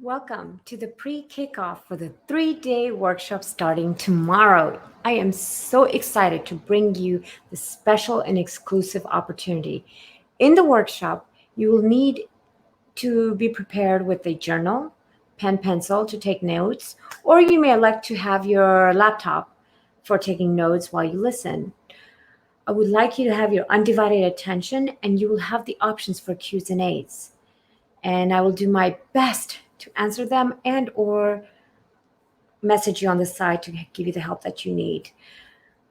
Welcome to the pre-kickoff for the 3-day workshop starting tomorrow. I am so excited to bring you this special and exclusive opportunity. In the workshop, you will need to be prepared with a journal, pen, pencil to take notes, or you may elect to have your laptop for taking notes while you listen. I would like you to have your undivided attention and you will have the options for Q's and A's, and I will do my best to answer them and or message you on the side to give you the help that you need.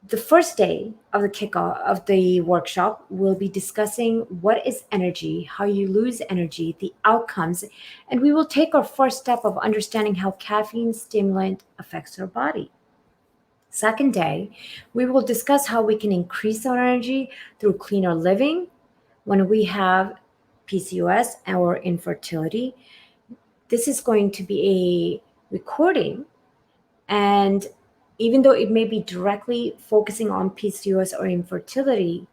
The first day of the kickoff of the workshop, we'll be discussing what is energy, how you lose energy, the outcomes, and we will take our first step of understanding how caffeine stimulant affects our body. Second day, we will discuss how we can increase our energy through cleaner living when we have PCOS or infertility. This is going to be a recording, and even though it may be directly focusing on PCOS or infertility,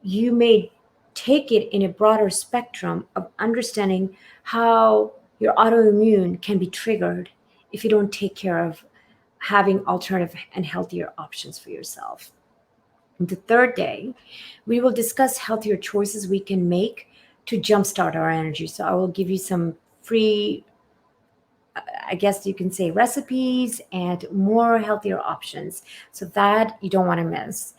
you may take it in a broader spectrum of understanding how your autoimmune can be triggered if you don't take care of having alternative and healthier options for yourself. The third day, we will discuss healthier choices we can make to jumpstart our energy. So I will give you some free, I guess you can say, recipes and more healthier options so that you don't want to miss.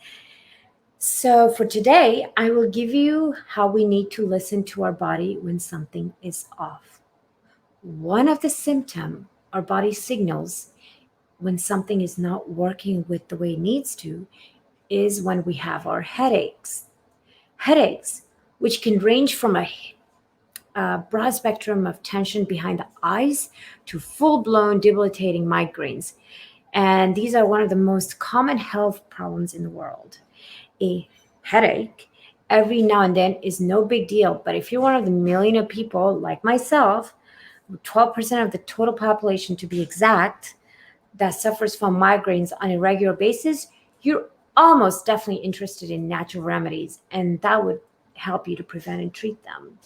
So for today, I will give you how we need to listen to our body when something is off. One of the symptoms our body signals when something is not working with the way it needs to is when we have our headaches. Headaches, which can range from a broad spectrum of tension behind the eyes to full blown debilitating migraines. And these are one of the most common health problems in the world. A headache every now and then is no big deal, but if you're one of the million of people like myself, 12% of the total population to be exact, that suffers from migraines on a regular basis, you're almost definitely interested in natural remedies, and that would help you to prevent and treat them.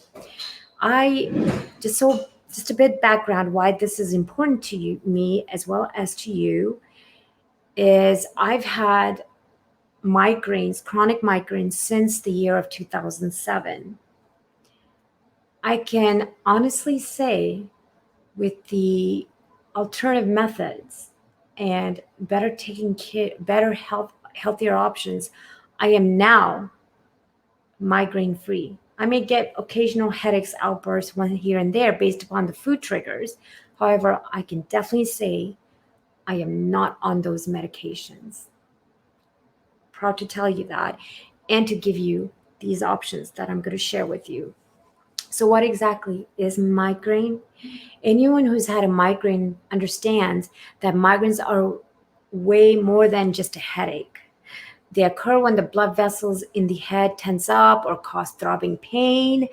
I just a bit background why this is important to you, me as well as to you, is I've had migraines, chronic migraines, since the year of 2007. I can honestly say, with the alternative methods and better taking care, better health, healthier options, I am now migraine free. I may get occasional headaches, outbursts one here and there based upon the food triggers. However, I can definitely say I am not on those medications. Proud to tell you that and to give you these options that I'm going to share with you. So, what exactly is migraine? Anyone who's had a migraine understands that migraines are way more than just a headache. They occur when the blood vessels in the head tense up or cause throbbing pain,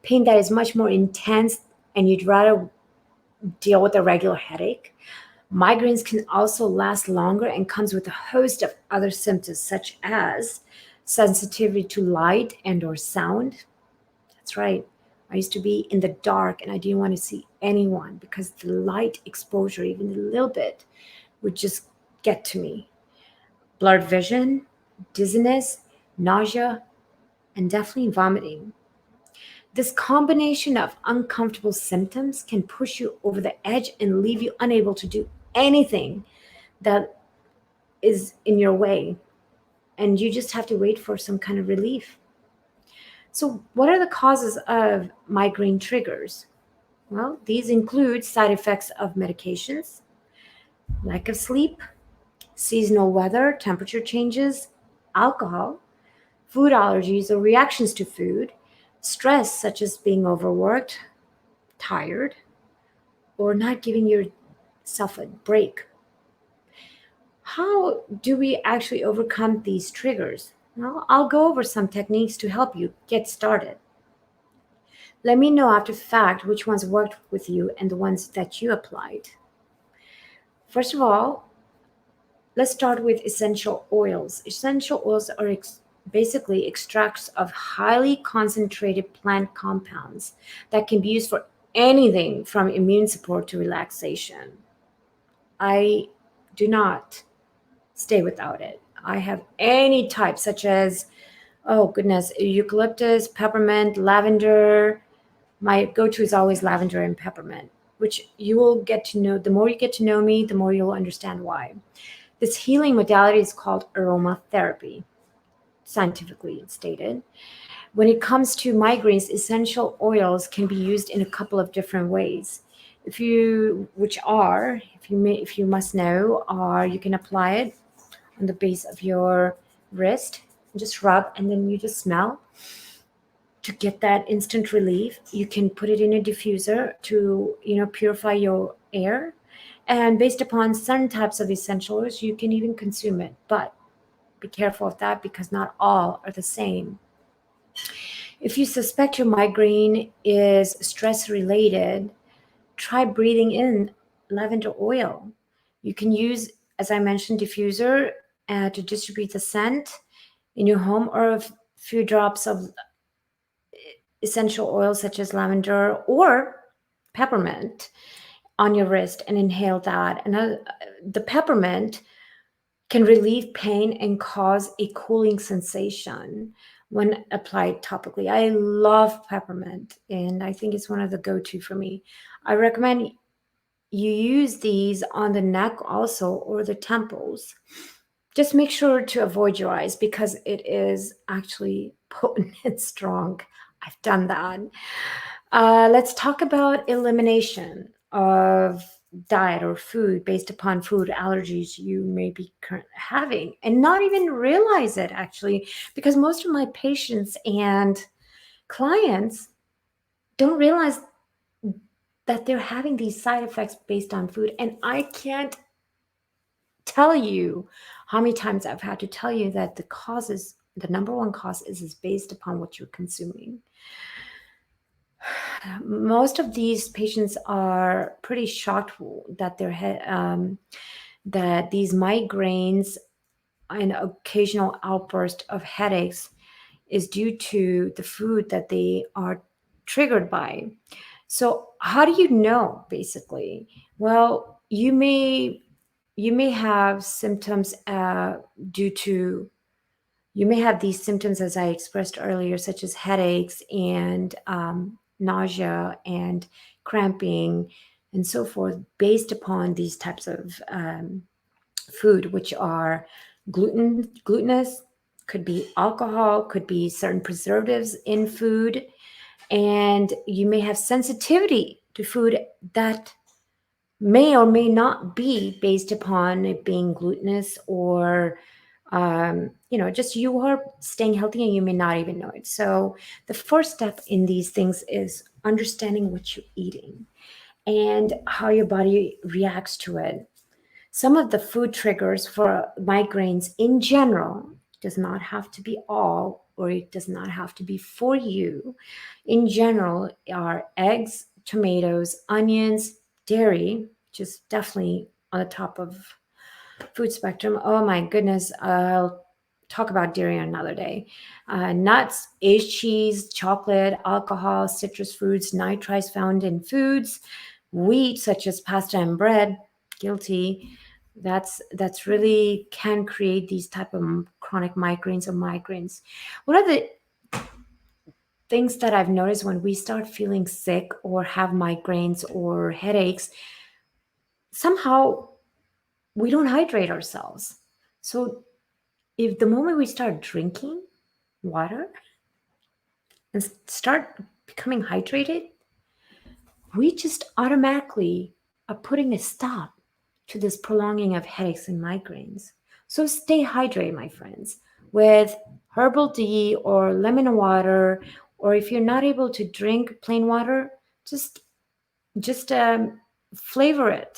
pain that is much more intense, and you'd rather deal with a regular headache. Migraines can also last longer and comes with a host of other symptoms such as sensitivity to light and or sound. That's right. I used to be in the dark and I didn't want to see anyone because the light exposure, even a little bit, would just get to me. Blurred vision, dizziness, nausea, and definitely vomiting. This combination of uncomfortable symptoms can push you over the edge and leave you unable to do anything that is in your way. And you just have to wait for some kind of relief. So, what are the causes of migraine triggers? Well, these include side effects of medications, lack of sleep, seasonal weather, temperature changes, alcohol, food allergies or reactions to food, stress such as being overworked, tired, or not giving yourself a break. How do we actually overcome these triggers? Well, I'll go over some techniques to help you get started. Let me know after the fact which ones worked with you and the ones that you applied. First of all, let's start with essential oils. Essential oils are basically extracts of highly concentrated plant compounds that can be used for anything from immune support to relaxation. I do not stay without it. I have any type, such as, oh goodness, eucalyptus, peppermint, lavender. My go to is always lavender and peppermint, which you will get to know. The more you get to know me, the more you'll understand why. This healing modality is called aromatherapy, scientifically stated. When it comes to migraines, essential oils can be used in a couple of different ways. If you must know, are you can apply it on the base of your wrist, just rub, and then you just smell to get that instant relief. You can put it in a diffuser to, purify your air. And based upon certain types of essential oils, you can even consume it. But be careful of that because not all are the same. If you suspect your migraine is stress related, try breathing in lavender oil. You can use, as I mentioned, diffuser to distribute the scent in your home, or a few drops of essential oils such as lavender or peppermint on your wrist and inhale that. And the peppermint can relieve pain and cause a cooling sensation when applied topically. I love peppermint and I think it's one of the go-to for me. I recommend you use these on the neck also, or the temples. Just make sure to avoid your eyes because it is actually potent and strong. I've done that. Let's talk about elimination of diet or food based upon food allergies you may be having and not even realize it, actually, because most of my patients and clients don't realize that they're having these side effects based on food. And I can't tell you how many times I've had to tell you that the number one cause is based upon what you're consuming. Most of these patients are pretty shocked that that these migraines and occasional outburst of headaches is due to the food that they are triggered by. So how do you know, basically? Well, you may have symptoms due to you may have these symptoms, as I expressed earlier, such as headaches and nausea and cramping and so forth, based upon these types of food, which are glutinous, could be alcohol, could be certain preservatives in food, and you may have sensitivity to food that may or may not be based upon it being glutinous, or just you are staying healthy and you may not even know it. So the first step in these things is understanding what you're eating and how your body reacts to it. Some of the food triggers for migraines in general does not have to be all, or it does not have to be for you. In general, are eggs, tomatoes, onions, dairy, which is definitely on the top of food spectrum. Oh my goodness, I'll talk about dairy another day. Nuts, aged cheese, chocolate, alcohol, citrus fruits, nitrites found in foods, wheat such as pasta and bread, guilty. That's really can create these type of chronic migraines or migraines. One of the things that I've noticed when we start feeling sick or have migraines or headaches, somehow we don't hydrate ourselves. So if the moment we start drinking water and start becoming hydrated, we just automatically are putting a stop to this prolonging of headaches and migraines. So stay hydrated, my friends, with herbal tea or lemon water, or if you're not able to drink plain water, just flavor it,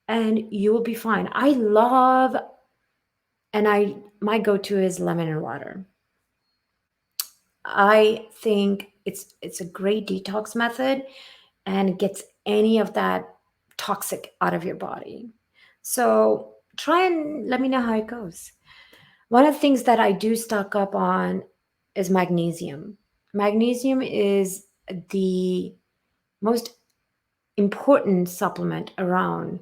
and you will be fine. I love, and I my go-to is lemon and water. I think it's a great detox method and it gets any of that toxic out of your body. So try and let me know how it goes. One of the things that I do stock up on is magnesium. Magnesium is the most important supplement around,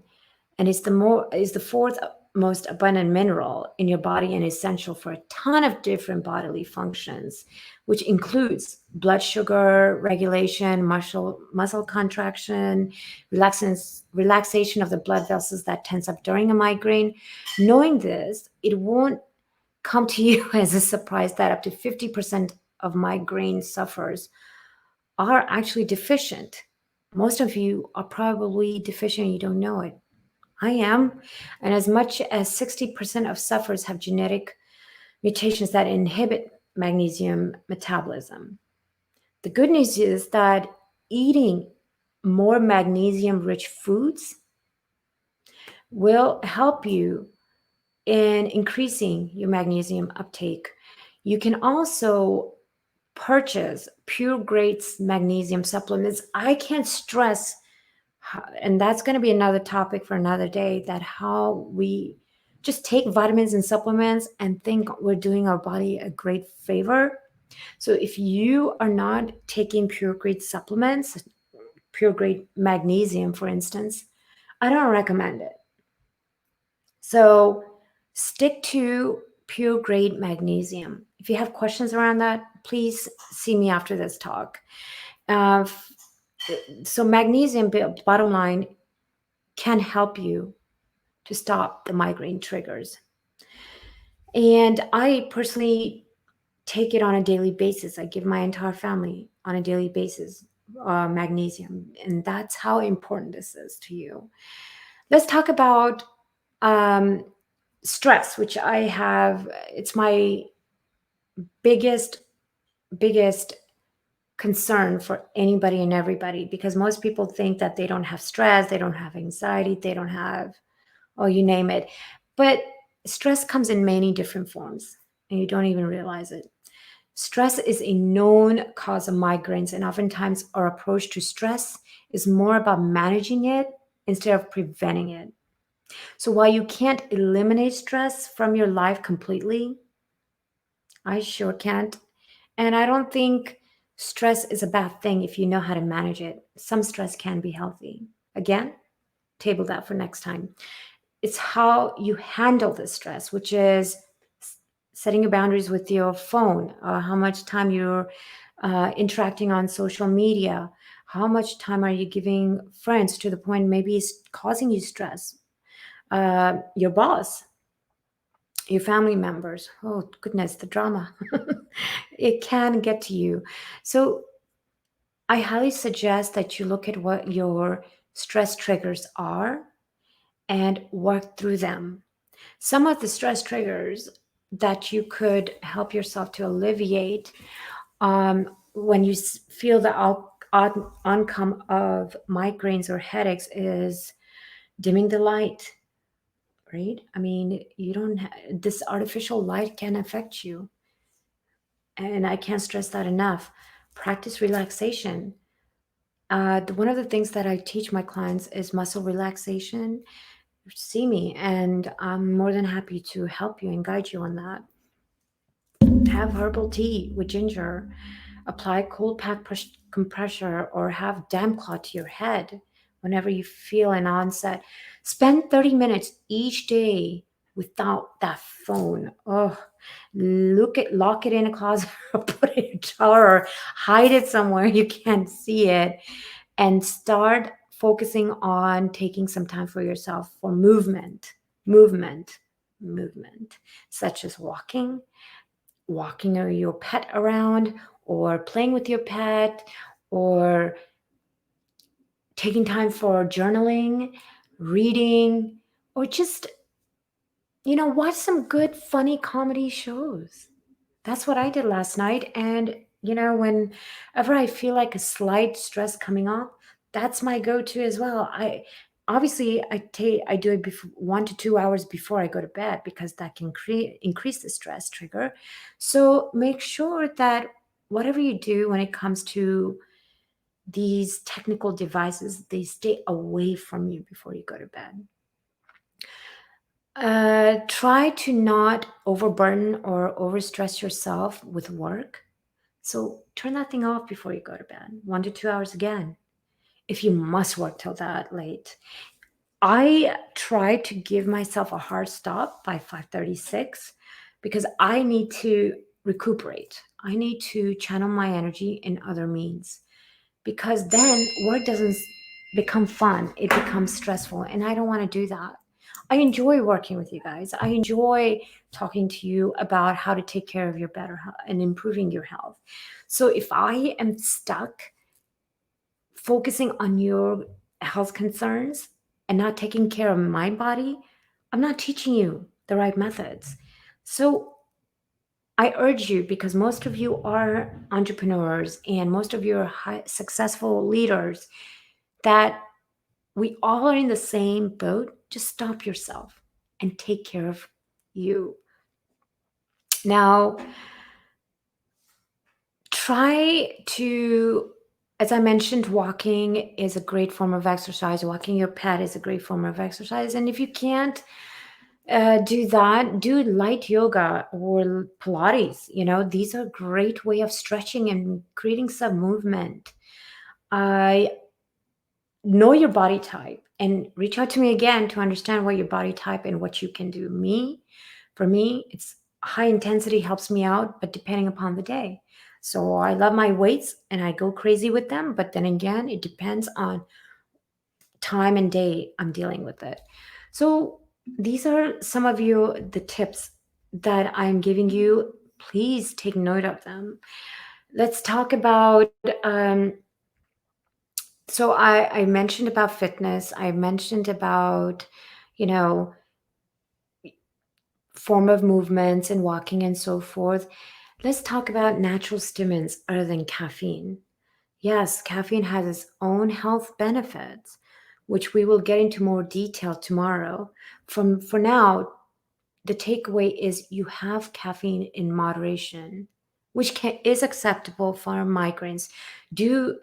and it's the fourth most abundant mineral in your body and essential for a ton of different bodily functions, which includes blood sugar regulation, muscle contraction, relaxation of the blood vessels that tense up during a migraine. Knowing this, it won't come to you as a surprise that up to 50% of migraine sufferers are actually deficient. Most of you are probably deficient, you don't know it. I am. And as much as 60% of sufferers have genetic mutations that inhibit magnesium metabolism. The good news is that eating more magnesium rich foods will help you in increasing your magnesium uptake. You can also purchase pure grades magnesium supplements. I can't stress, and that's going to be another topic for another day, that how we just take vitamins and supplements and think we're doing our body a great favor. So if you are not taking pure grade supplements, pure grade magnesium, for instance, I don't recommend it. So stick to pure grade magnesium. If you have questions around that, please see me after this talk. Uh, f- so magnesium, bottom line, can help you to stop the migraine triggers. And I personally take it on a daily basis. I give my entire family on a daily basis magnesium. And that's how important this is to you. Let's talk about um, stress, which I have, it's my biggest, biggest concern for anybody and everybody, because most people think that they don't have stress, they don't have anxiety, they don't have, oh, you name it. But stress comes in many different forms and you don't even realize it. Stress is a known cause of migraines, and oftentimes our approach to stress is more about managing it instead of preventing it. So while you can't eliminate stress from your life completely, I sure can't. And I don't think stress is a bad thing if you know how to manage it. Some stress can be healthy. Again, table that for next time. It's how you handle the stress, which is setting your boundaries with your phone, how much time you're interacting on social media, how much time are you giving friends to the point maybe it's causing you stress, your boss, your family members. Oh, goodness, the drama. It can get to you. So I highly suggest that you look at what your stress triggers are and work through them. Some of the stress triggers that you could help yourself to alleviate when you feel the outcome of migraines or headaches is dimming the light, right? I mean, you don't, this artificial light can affect you. And I can't stress that enough. Practice relaxation. One of the things that I teach my clients is muscle relaxation. See me, and I'm more than happy to help you and guide you on that. Have herbal tea with ginger, apply cold pack compressor, or have damp cloth to your head whenever you feel an onset. Spend 30 minutes each day without that phone. Oh, lock it in a closet or put it in a drawer or hide it somewhere you can't see it, and start focusing on taking some time for yourself for movement, movement, such as walking or your pet around, or playing with your pet, or taking time for journaling, reading, or just, watch some good, funny comedy shows. That's what I did last night. And, whenever I feel like a slight stress coming up, that's my go to as well. I do it before 1 to 2 hours before I go to bed, because that can increase the stress trigger. So make sure that whatever you do when it comes to these technical devices, they stay away from you before you go to bed. Try to not overburden or overstress yourself with work. So turn that thing off before you go to bed. 1 to 2 hours again. if you must work till that late. I try to give myself a hard stop by 5:36 because I need to recuperate. I need to channel my energy in other means because then work doesn't become fun. It becomes stressful, and I don't want to do that. I enjoy working with you guys. I enjoy talking to you about how to take care of your better health and improving your health. So if I am stuck focusing on your health concerns and not taking care of my body, I'm not teaching you the right methods. So I urge you, because most of you are entrepreneurs and most of you are successful leaders, that we all are in the same boat. Just stop yourself and take care of you. Now, try to, as I mentioned, walking is a great form of exercise. Walking your pet is a great form of exercise. And if you can't do that, do light yoga or Pilates. These are a great way of stretching and creating some movement. I know your body type and reach out to me again to understand what your body type and what you can do. For me, it's high intensity helps me out, but depending upon the day. So I love my weights and I go crazy with them, but then again, it depends on time and day I'm dealing with it. So these are some of the tips that I'm giving you. Please take note of them. Let's talk about so I mentioned about fitness. I mentioned about, you know, form of movements and walking and so forth. Let's talk about natural stimulants other than caffeine. Yes, caffeine has its own health benefits, which we will get into more detail tomorrow. For now, the takeaway is you have caffeine in moderation, which is acceptable for migraines due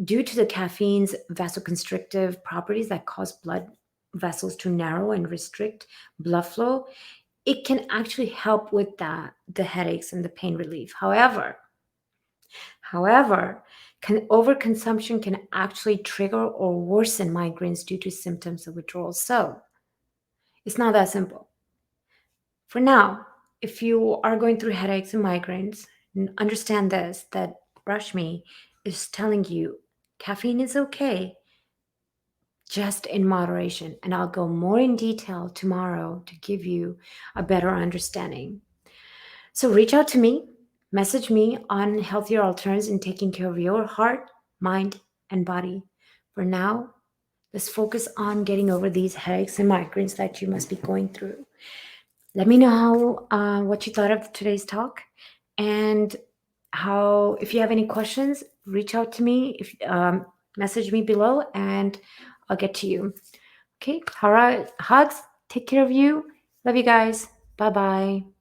due to the caffeine's vasoconstrictive properties that cause blood vessels to narrow and restrict blood flow. It can actually help with the headaches and the pain relief. However, overconsumption can actually trigger or worsen migraines due to symptoms of withdrawal. So it's not that simple. For now, if you are going through headaches and migraines, understand this, that Rush Me is telling you caffeine is okay, just in moderation. And I'll go more in detail tomorrow to give you a better understanding. So reach out to me, message me on healthier alternatives in taking care of your heart, mind, and body. For now, let's focus on getting over these headaches and migraines that you must be going through. Let me know what you thought of today's talk, and how, if you have any questions, reach out to me. If message me below, and I'll get to you. Okay, all right, hugs. Take care of you. Love you guys. Bye bye.